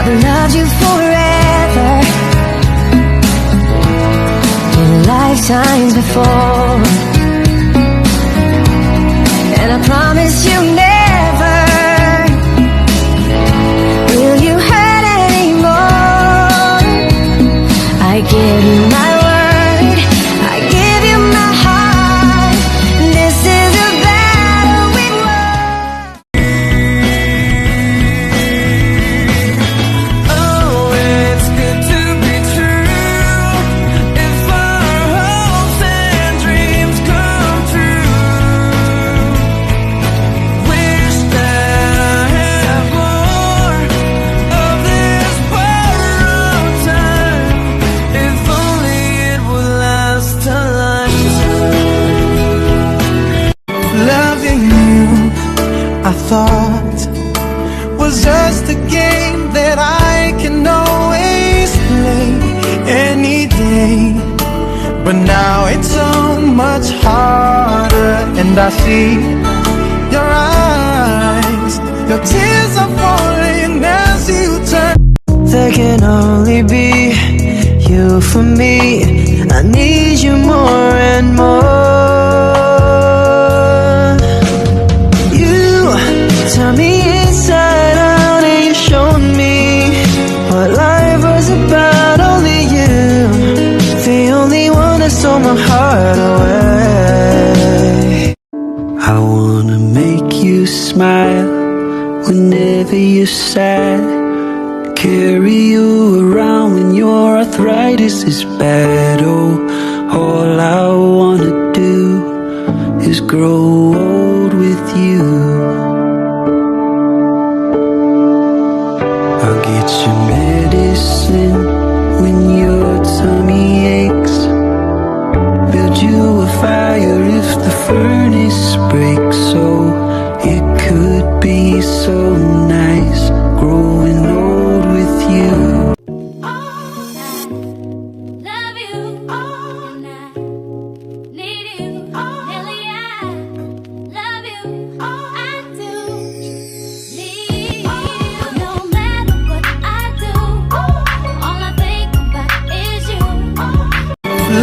I've loved you forever, in lifetimes before, and I promise you never will you hurt anymore. I give you my word, I give you my heart. This is a battle we won. Oh, it's good to be true. If our hopes and dreams come true, wish that I had more of this borrowed time. If only it would last a lifetime. Loving you, I thought, was just a game that I can always play any day. But now it's so much harder, and I see your eyes, your tears are falling as you turn. There can only be you for me. I need you more and more. You turn me inside out and you showed me what life was about. Only you, the only one that stole my heart away. I wanna make you smile whenever you're sad. Carry you around when your arthritis is bad. Oh, all I wanna do is grow old with you. I'll get you medicine when your tummy aches. Build you a fire if the furnace breaks. So it could be so nice growing old with you. Love you all night. Need you, Nelly. I love you. I do. Need you. No matter what I do, all I think about is you.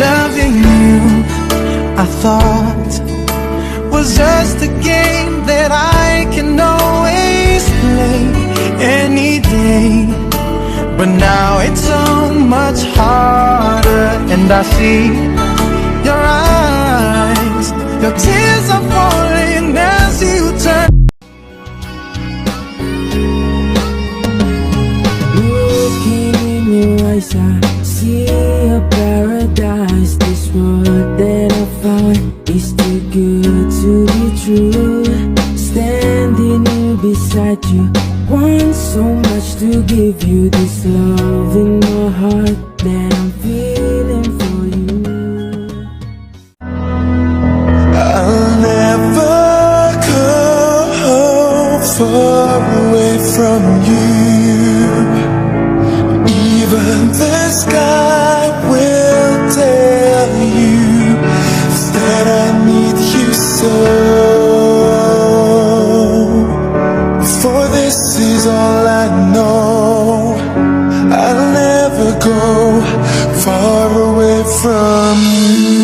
Loving you, I thought, was just a game that I can always play any day. But now it's so much harder, and I see your eyes, your tears are falling as you turn. Looking in your eyes, I see a paradise. This world that I found is too good to be true. Standing here beside you, want so much to give you. This love in my heart that I'm feeling for you. I'll never go far away from you. Even the sky will tell you that I need you so. For this is all I know. I'll never go far away from you.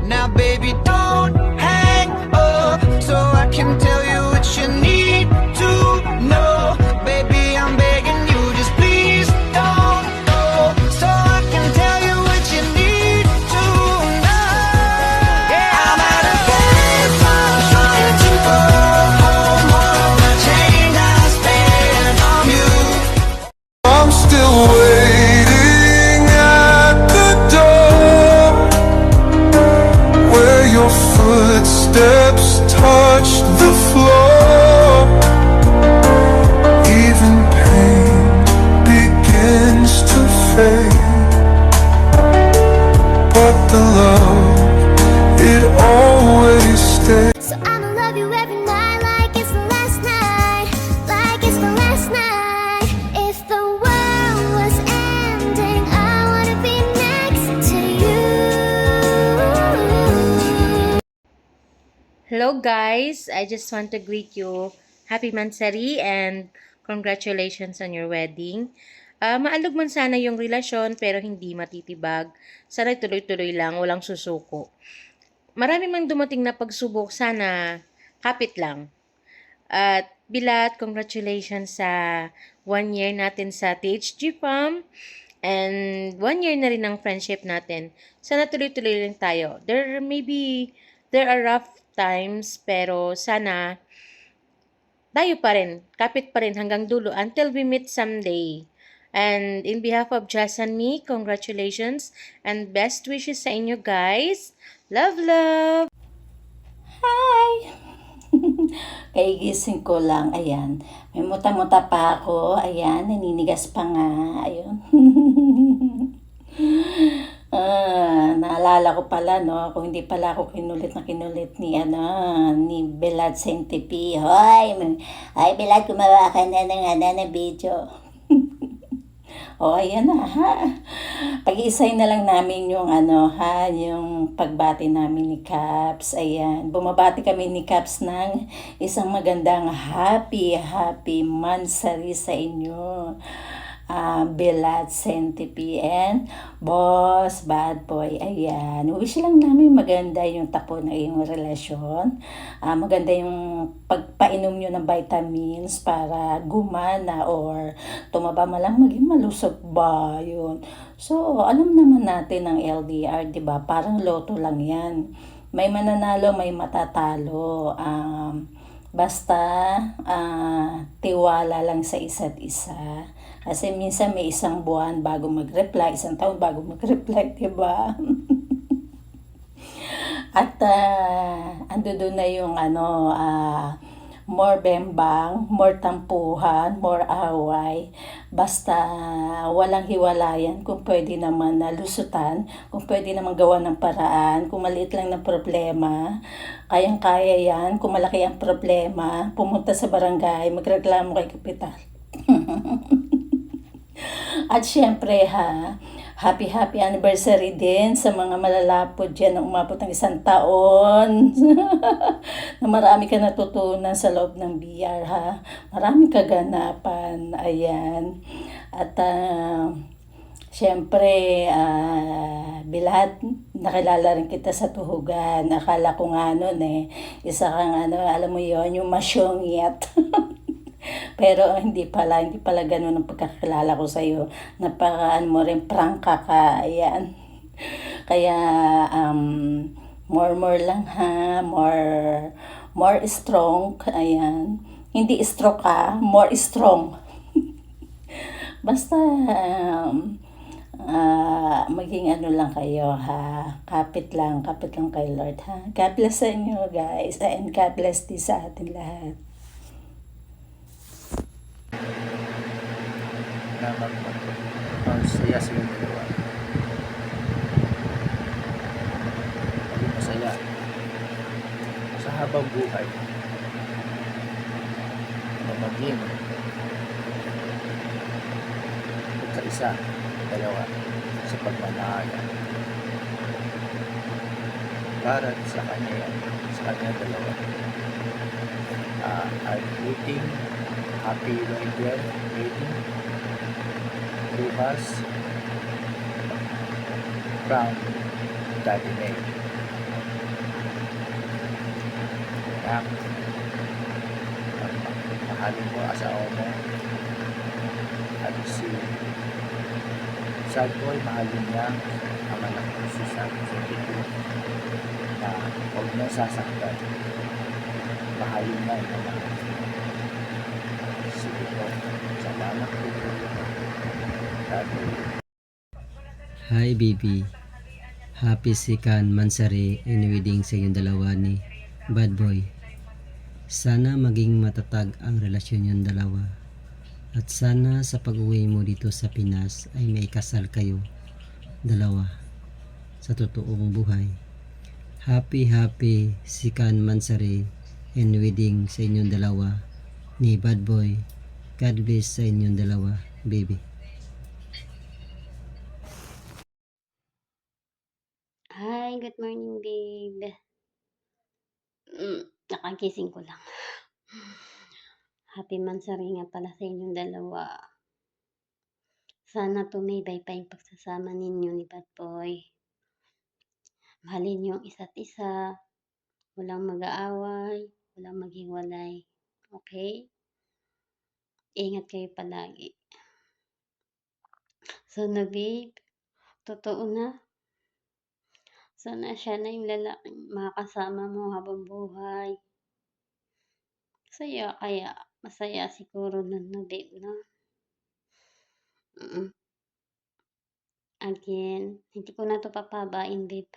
Now baby, don't hang up so I can tell you what you need to know. Baby, I'm begging you, just please don't go, so I can tell you what you need to know. Yeah, I'm at a payphone trying to go home. All the change I spent on you. I'm still waiting at the door where your footsteps touch the floor. Even pain begins to fade, but the love, it always stays. So I'ma love you every night like it's the last night, like it's the last night. If the world was ending, I wanna be next to you. Hello guys, I just want to greet you. Happy Mansari and congratulations on your wedding. Maalog man sana yung relasyon pero hindi matitibag. Sana tuloy-tuloy lang, walang susuko. Marami mang dumating na pagsubok, sana kapit lang. At Bilat, congratulations sa 1 year natin sa THG Farm and 1 year na rin ng friendship natin. Sana tuloy-tuloy lang tayo. There are rough times pero sana tayo pa rin, kapit pa rin hanggang dulo until we meet someday. And in behalf of Jess and me, congratulations and best wishes sa inyo guys. Love, love! Hi! Kaigising ko lang, ayan. May muta-muta pa ako, ayan, naninigas pa nga, ayun. Naalala ko pala, no, kung hindi pala ako kinulit ni Belad Saint-Tepi. Hoy, Belad, gumawa ka na ng video. Ayan na, ha. Pag-iisay na lang namin yung yung pagbati namin ni Caps. Ayan, bumabati kami ni Caps ng isang magandang happy mansari sa inyo. Belad Saint-Tepi and Boss Bad Boy. Ayan, wish lang namin maganda yung tapo ng iyong relasyon. Maganda yung pagpainom nyo ng vitamins para gumana or tumaba man lang, maging malusog ba yun. So, alam naman natin ang LDR, di ba? Parang loto lang yan. May mananalo, may matatalo. Basta tiwala lang sa isa't isa. Kasi minsan may isang buwan bago mag-reply, isang taon bago mag-reply, diba? At ando doon na yung more bembang, more tampuhan, more away. Basta walang hiwalayan, kung pwede naman lusutan, kung pwede naman gawa ng paraan, kung maliit lang ng problema, kayang-kaya yan. Kung malaki ang problema, pumunta sa barangay, magreklamo kay kapital. At syempre happy anniversary din sa mga malalapod dyan na umabot ng 1 taon. Na marami ka natutunan sa loob ng BR, ha. Maraming kaganapan, ayan. At syempre, Bilad, nakilala rin kita sa tuhugan. Akala ko nga nun isa kang alam mo yon, yung masyongit. Pero hindi pala ganun ang pagkakilala ko sa iyo. Napakaan mo rin, prangka ka, ayan. Kaya more lang, ha, more strong, ayan. Hindi stroke ka, more strong. Basta maging lang kayo, ha. Kapit lang kay Lord, ha. God bless sa inyo, guys, and God bless din sa atin lahat. Na masaya silang dalawa. Maging masaya sa habang buhay na maging magkaisa dalawa sa pagmamahala para sa kanya yan, sa kanya dalawa. I'm waiting happy wedding bukas from Daddy May. Anak, mahalin mo asawa mo at si Sad Boy, mahalin niya ang anak ko si Sad na huwag niya sasaktan. Mahalin niya ang anak ko. Sige po, salamat po. Hi baby, happy second mansari and wedding sa inyong dalawa ni Bad Boy. Sana maging matatag ang relasyon yung dalawa. At sana sa pag-uwi mo dito sa Pinas ay may kasal kayo dalawa sa totoong buhay. Happy second mansari and wedding sa inyong dalawa ni Bad Boy. God bless sa inyong dalawa, baby. Hi, good morning, babe. Kakagising ko lang. Happy Mansari nga pala sa inyong dalawa. Sana tumibay pa yung pagsasama ninyo ni Bad Boy. Mahalin niyo ang isa't isa. Walang mag-aaway, walang maghiwalay. Okay? Ingat kayo palagi. Sana babe, totoo na. Sana siya na yung lalaking makakasama mo habang buhay. Masaya siguro nun na babe, no? Again, hindi ko na to papabain, babe.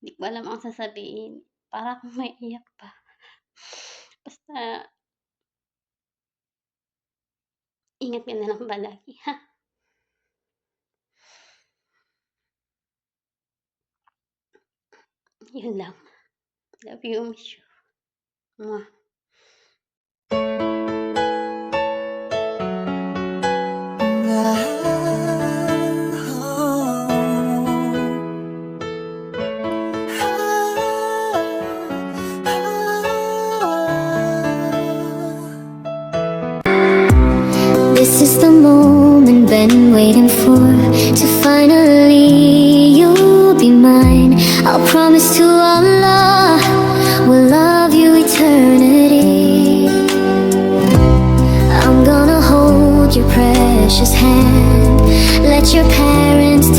Hindi ko alam ang sasabihin. Para akong may iyak pa. Basta, ingat ka na lang palagi, ha? Yun lang. Love you, miss you. Mwah. This is the moment been waiting for. To finally you'll be mine. I'll promise to Allah we'll love you eternity. I'm gonna hold your precious hand. Let your parents